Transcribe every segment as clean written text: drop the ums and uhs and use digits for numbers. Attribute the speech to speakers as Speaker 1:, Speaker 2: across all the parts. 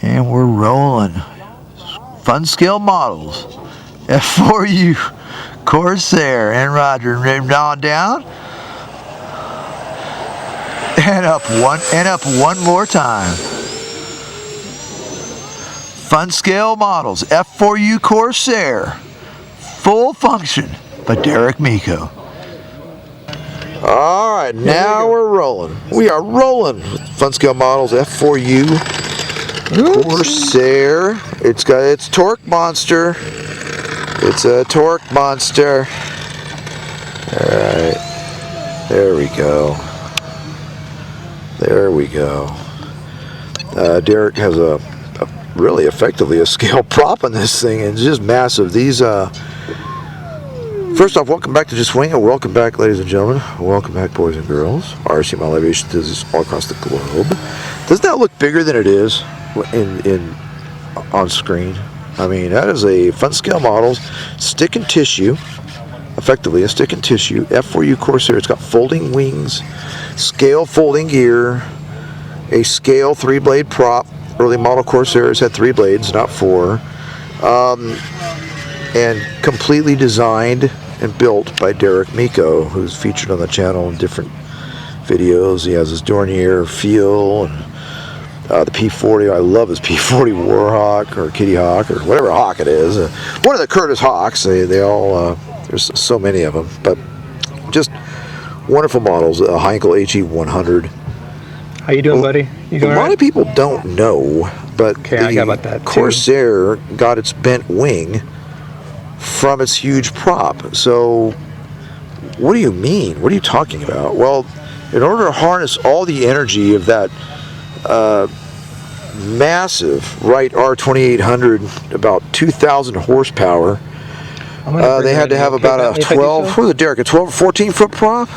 Speaker 1: And we're rolling. Fun scale models. F4U Corsair and Roger. And on down. And up one more time. Fun scale models. F4U Corsair. Full function by Micko. All right, now we're rolling. We are rolling with Fun Scale Models F4U Corsair. It's got its torque monster. It's a torque monster. All right, there we go. There we go. Derek has a really effectively a scale prop on this thing, and it's just massive. These first off, welcome back to Justwingit. Welcome back, ladies and gentlemen. Welcome back, boys and girls. RC Mile Aviation is all across the globe. Doesn't that look bigger than it is on screen? I mean, that is a Fun Scale Models stick and tissue, effectively a stick and tissue F4U Corsair. It's got folding wings, scale folding gear, a scale 3-blade prop. Early model Corsairs had 3 blades, not 4, and completely designed and built by Micko, who's featured on the channel in different videos. He has his Dornier feel and the P40. I love his P40 Warhawk or Kitty Hawk or whatever hawk it is. One of the Curtis Hawks. They all there's so many of them, but just wonderful models. Heinkel HE100.
Speaker 2: How you doing, buddy? You doing
Speaker 1: a lot of people don't know, but the Corsair got its bent wing from its huge prop. So what do you mean? What are you talking about? Well, in order to harness all the energy of that massive Wright R2800, about 2,000 horsepower, they had to have about a 12, what was it, Derek, a 12 or 14 foot prop?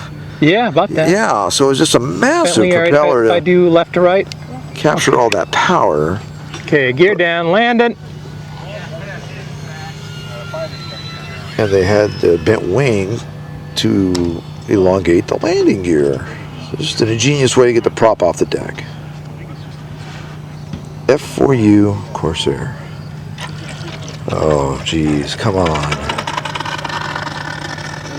Speaker 2: Yeah, about that.
Speaker 1: Yeah, so it was just a massive propeller
Speaker 2: if I do left to right,
Speaker 1: capture all that power.
Speaker 2: Okay, gear down, landing.
Speaker 1: And they had the bent wing to elongate the landing gear. So just an ingenious way to get the prop off the deck. F4U Corsair. Oh, geez, come on.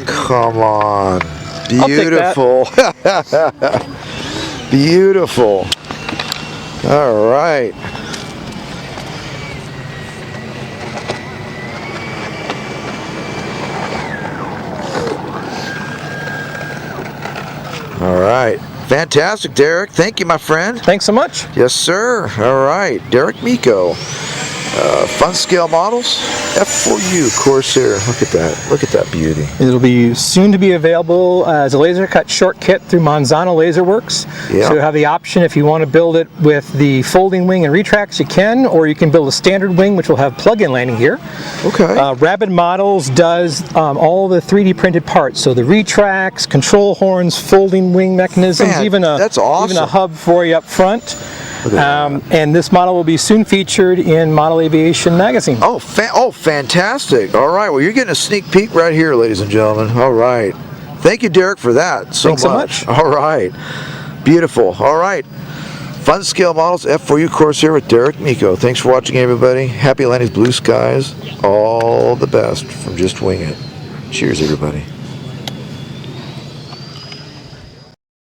Speaker 1: Come on. Beautiful. Beautiful. All right. All right. Fantastic, Derek. Thank you, my friend.
Speaker 2: Thanks so much.
Speaker 1: Yes, sir. All right. Micko. Fun Scale Models, F4U Corsair. Look at that. Look at that beauty.
Speaker 2: It'll be soon to be available as a laser cut short kit through Manzano Laser Works.
Speaker 1: Yeah.
Speaker 2: So you have the option, if you want to build it with the folding wing and retracts, you can, or you can build a standard wing which will have plug-in landing gear.
Speaker 1: Okay.
Speaker 2: Rapid Models does all the 3D printed parts, so the retracts, control horns, folding wing mechanisms,
Speaker 1: that's awesome.
Speaker 2: Even a hub for you up front. And this model will be soon featured in Model Aviation magazine.
Speaker 1: Oh, fantastic. All right, well, you're getting a sneak peek right here, ladies and gentlemen. All right. Thank you, Derek, for that.
Speaker 2: Thanks so much.
Speaker 1: All right. Beautiful. All right. Fun Scale Models, F4U Corsair with Micko. Thanks for watching, everybody. Happy landings, blue skies. All the best from Justwingit. Cheers, everybody.